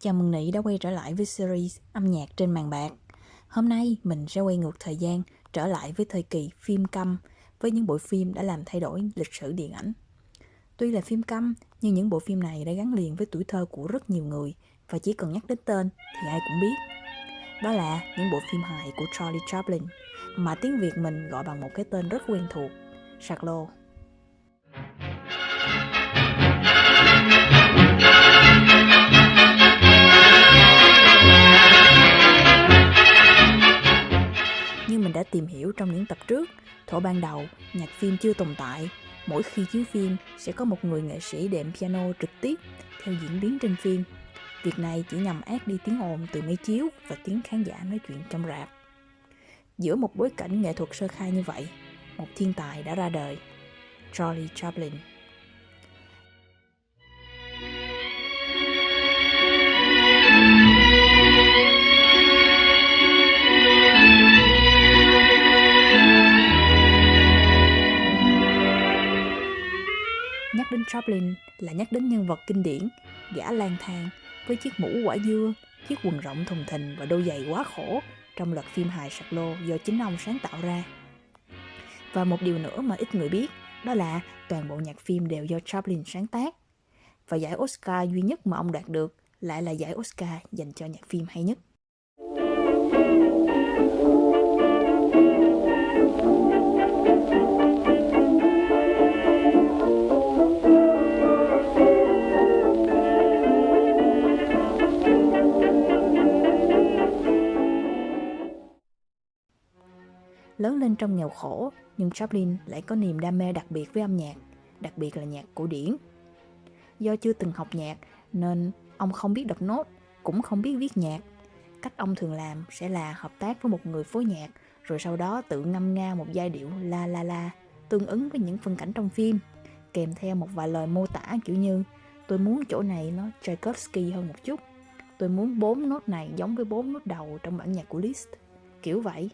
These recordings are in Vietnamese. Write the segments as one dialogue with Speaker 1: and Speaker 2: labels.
Speaker 1: Chào mừng Nị đã quay trở lại với series âm nhạc trên màn bạc. Hôm nay mình sẽ quay ngược thời gian trở lại với thời kỳ phim câm với những bộ phim đã làm thay đổi lịch sử điện ảnh. Tuy là phim câm nhưng những bộ phim này đã gắn liền với tuổi thơ của rất nhiều người và chỉ cần nhắc đến tên thì ai cũng biết. Đó là những bộ phim hài của Charlie Chaplin mà tiếng Việt mình gọi bằng một cái tên rất quen thuộc, Charlot. Như mình đã tìm hiểu trong những tập trước, thuở ban đầu, nhạc phim chưa tồn tại. Mỗi khi chiếu phim sẽ có một người nghệ sĩ đệm piano trực tiếp theo diễn biến trên phim. Việc này chỉ nhằm át đi tiếng ồn từ máy chiếu và tiếng khán giả nói chuyện trong rạp. Giữa một bối cảnh nghệ thuật sơ khai như vậy, một thiên tài đã ra đời, Charlie Chaplin. Nhắc đến Chaplin là nhắc đến nhân vật kinh điển, gã lang thang với chiếc mũ quả dưa, chiếc quần rộng thùng thình và đôi giày quá khổ trong loạt phim hài Charlot do chính ông sáng tạo ra. Và một điều nữa mà ít người biết, đó là toàn bộ nhạc phim đều do Chaplin sáng tác. Và giải Oscar duy nhất mà ông đạt được lại là giải Oscar dành cho nhạc phim hay nhất. Lớn lên trong nghèo khổ, nhưng Chaplin lại có niềm đam mê đặc biệt với âm nhạc, đặc biệt là nhạc cổ điển. Do chưa từng học nhạc nên ông không biết đọc nốt, cũng không biết viết nhạc. Cách ông thường làm sẽ là hợp tác với một người phối nhạc, rồi sau đó tự ngâm nga một giai điệu la la la, tương ứng với những phân cảnh trong phim, kèm theo một vài lời mô tả kiểu như tôi muốn chỗ này nó Tchaikovsky hơn một chút, tôi muốn 4 nốt này giống với 4 nốt đầu trong bản nhạc của Liszt, kiểu vậy.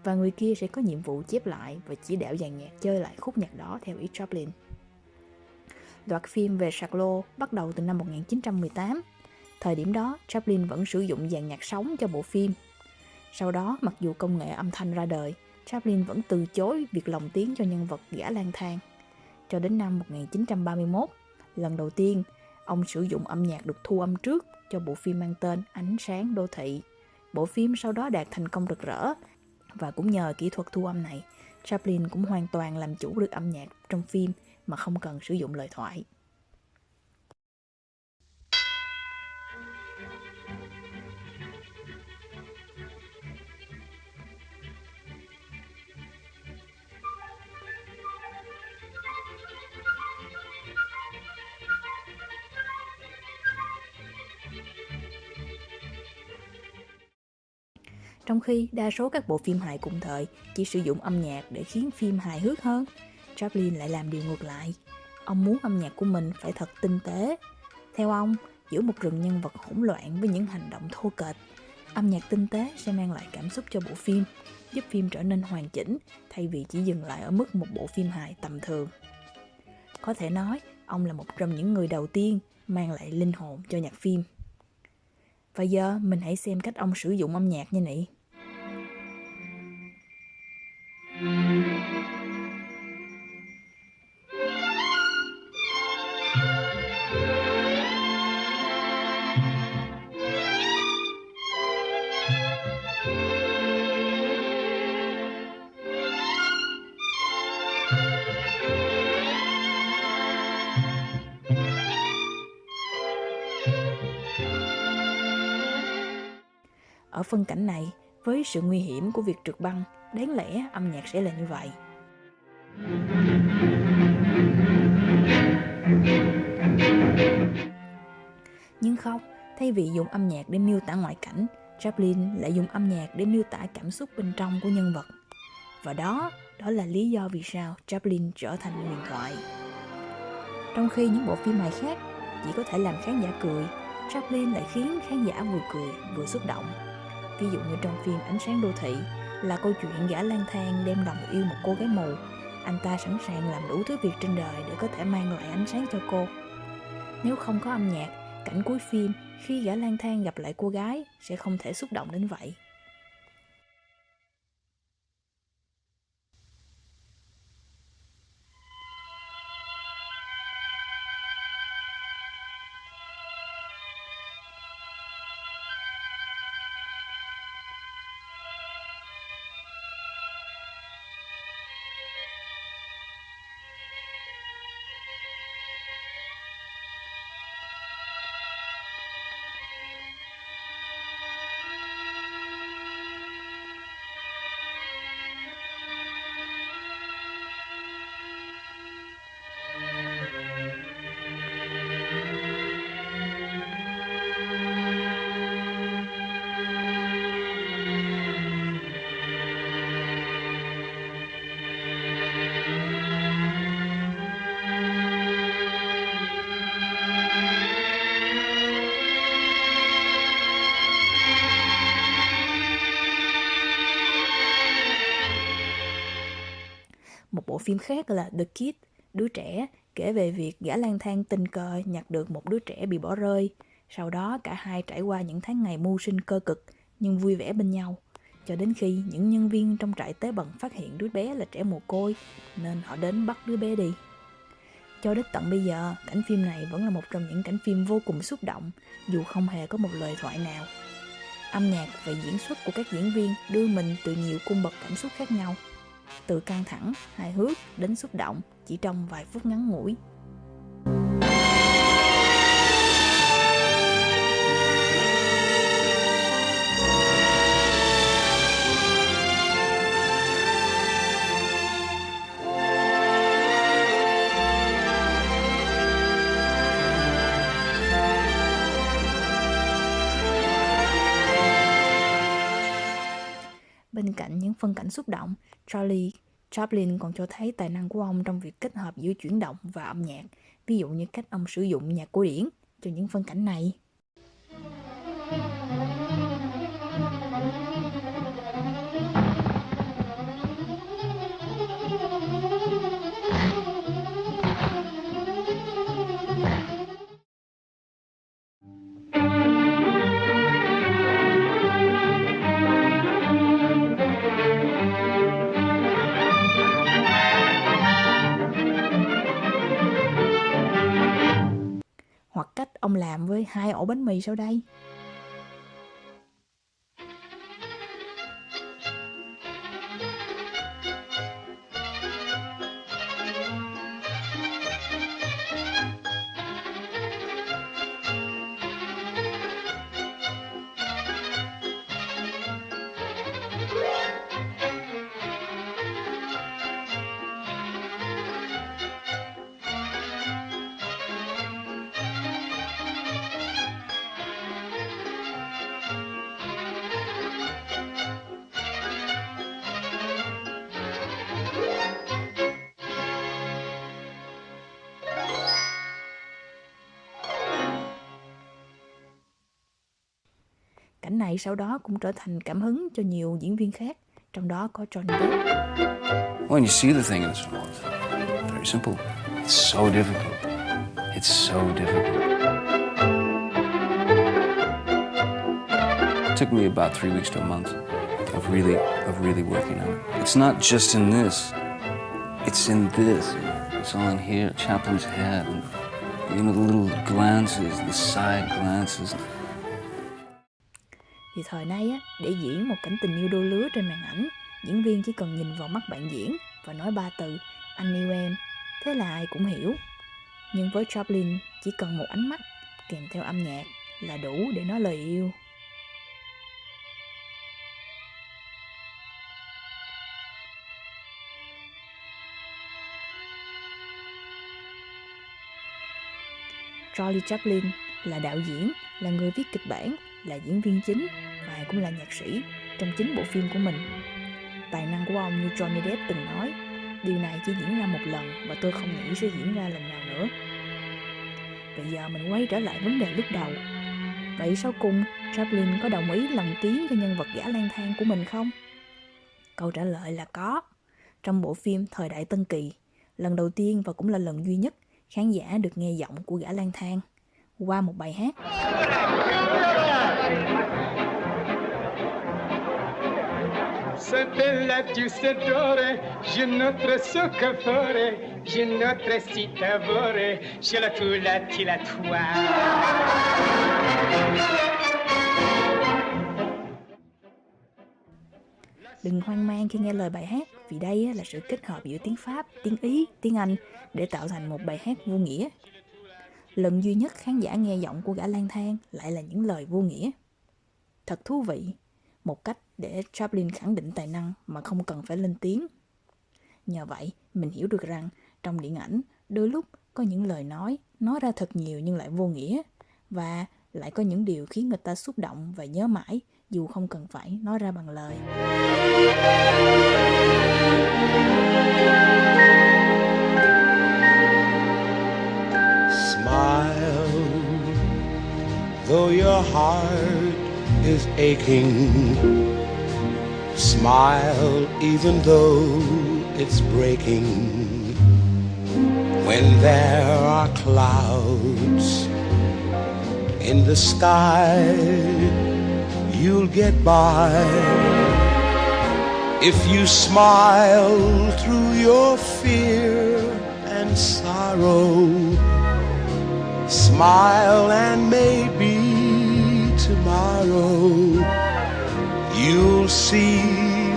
Speaker 1: Và người kia sẽ có nhiệm vụ chép lại và chỉ đạo dàn nhạc chơi lại khúc nhạc đó theo ý Chaplin. Loạt phim về Charlot bắt đầu từ năm 1918. Thời điểm đó, Chaplin vẫn sử dụng dàn nhạc sống cho bộ phim. Sau đó, mặc dù công nghệ âm thanh ra đời, Chaplin vẫn từ chối việc lồng tiếng cho nhân vật gã lang thang. Cho đến năm 1931, lần đầu tiên, ông sử dụng âm nhạc được thu âm trước cho bộ phim mang tên Ánh sáng đô thị. Bộ phim sau đó đạt thành công rực rỡ. Và cũng nhờ kỹ thuật thu âm này, Chaplin cũng hoàn toàn làm chủ được âm nhạc trong phim mà không cần sử dụng lời thoại. Trong khi đa số các bộ phim hài cùng thời chỉ sử dụng âm nhạc để khiến phim hài hước hơn, Chaplin lại làm điều ngược lại. Ông muốn âm nhạc của mình phải thật tinh tế. Theo ông, giữa một rừng nhân vật hỗn loạn với những hành động thô kệch, âm nhạc tinh tế sẽ mang lại cảm xúc cho bộ phim, giúp phim trở nên hoàn chỉnh thay vì chỉ dừng lại ở mức một bộ phim hài tầm thường. Có thể nói, ông là một trong những người đầu tiên mang lại linh hồn cho nhạc phim. Và giờ mình hãy xem cách ông sử dụng âm nhạc nha Nị. Ở phân cảnh này, với sự nguy hiểm của việc trượt băng, đáng lẽ âm nhạc sẽ là như vậy. Nhưng không, thay vì dùng âm nhạc để miêu tả ngoại cảnh, Chaplin lại dùng âm nhạc để miêu tả cảm xúc bên trong của nhân vật. Và đó là lý do vì sao Chaplin trở thành huyền thoại. Trong khi những bộ phim hài khác chỉ có thể làm khán giả cười, Chaplin lại khiến khán giả vừa cười vừa xúc động. Ví dụ như trong phim Ánh sáng đô thị là câu chuyện gã lang thang đem lòng yêu một cô gái mù. Anh ta sẵn sàng làm đủ thứ việc trên đời để có thể mang lại ánh sáng cho cô. Nếu không có âm nhạc Cảnh cuối phim, khi gã lang thang gặp lại cô gái, sẽ không thể xúc động đến vậy. Một bộ phim khác là The Kid, đứa trẻ, kể về việc gã lang thang tình cờ nhặt được một đứa trẻ bị bỏ rơi. Sau đó cả hai trải qua những tháng ngày mưu sinh cơ cực nhưng vui vẻ bên nhau. Cho đến khi những nhân viên trong trại tế bần phát hiện đứa bé là trẻ mồ côi nên họ đến bắt đứa bé đi. Cho đến tận bây giờ, cảnh phim này vẫn là một trong những cảnh phim vô cùng xúc động dù không hề có một lời thoại nào. Âm nhạc và diễn xuất của các diễn viên đưa mình từ nhiều cung bậc cảm xúc khác nhau, từ căng thẳng, hài hước đến xúc động chỉ trong vài phút ngắn ngủi. Bên cạnh những phân cảnh xúc động, Charlie Chaplin còn cho thấy tài năng của ông trong việc kết hợp giữa chuyển động và âm nhạc, ví dụ như cách ông sử dụng nhạc cổ điển cho những phân cảnh này. Hoặc cách ông làm với 2 ổ bánh mì sau đây. Cảnh này sau đó cũng trở thành cảm hứng cho nhiều diễn viên khác, trong đó có Johnny Depp.
Speaker 2: When you see the thing in its world, very simple. It's so difficult. It's so difficult. It took me about 3 weeks to a month of really working on it. It's not just in this. It's in this. It's all in here. Chaplin's head. And, you know, the little glances, the side glances.
Speaker 1: Thì thời nay á, để diễn một cảnh tình yêu đôi lứa trên màn ảnh, diễn viên chỉ cần nhìn vào mắt bạn diễn và nói 3 từ anh yêu em, thế là ai cũng hiểu. Nhưng với Chaplin, chỉ cần một ánh mắt kèm theo âm nhạc là đủ để nói lời yêu. Charlie Chaplin là đạo diễn, là người viết kịch bản, là diễn viên chính và cũng là nhạc sĩ trong chính bộ phim của mình. Tài năng của ông như Johnny Depp từng nói, điều này chỉ diễn ra một lần và tôi không nghĩ sẽ diễn ra lần nào nữa. Bây giờ mình quay trở lại vấn đề lúc đầu. Vậy sau cùng, Chaplin có đồng ý lồng tiếng cho nhân vật gã lang thang của mình không? Câu trả lời là có. Trong bộ phim Thời đại Tân Kỳ, lần đầu tiên và cũng là lần duy nhất khán giả được nghe giọng của gã lang thang. qua một bài hát.
Speaker 3: Sente la giustatore, je notre soccafore, je notre citavore, je la tu la ti la toi.
Speaker 1: Đừng hoang mang khi nghe lời bài hát, vì đây là sự kết hợp giữa tiếng Pháp, tiếng Ý, tiếng Anh để tạo thành một bài hát vô nghĩa. Lần duy nhất khán giả nghe giọng của gã lang thang lại là những lời vô nghĩa. Thật thú vị, một cách để Chaplin khẳng định tài năng mà không cần phải lên tiếng. Nhờ vậy, mình hiểu được rằng trong điện ảnh, đôi lúc có những lời nói ra thật nhiều nhưng lại vô nghĩa, và lại có những điều khiến người ta xúc động và nhớ mãi dù không cần phải nói ra bằng lời.
Speaker 4: Smile, though your heart is aching. Smile, even though it's breaking. When there are clouds in the sky, you'll get by. If you smile through your fear and sorrow, smile and maybe tomorrow you'll see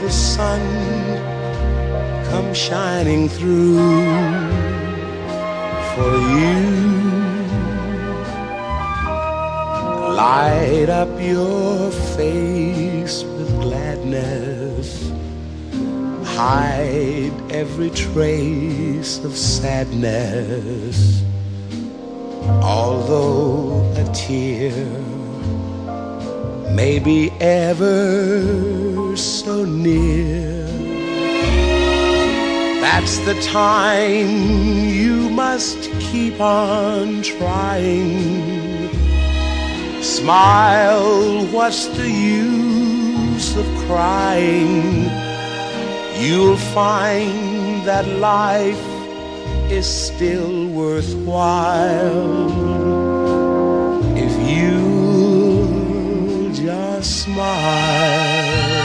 Speaker 4: the sun come shining through for you. Light up your face with gladness, hide every trace of sadness. Although a tear may be ever so near, that's the time you must keep on trying. Smile, what's the use of crying? You'll find that life is still worthwhile if you just smile.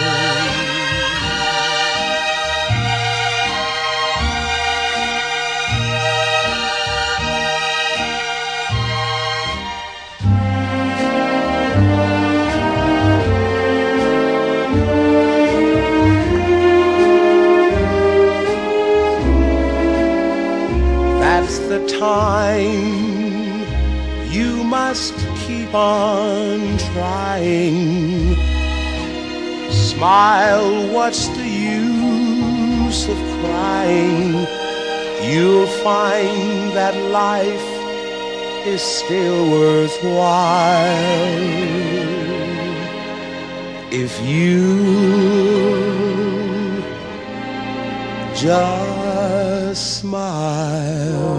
Speaker 4: That's the time you must keep on trying. Smile, what's the use of crying? You'll find that life is still worthwhile if you just smile.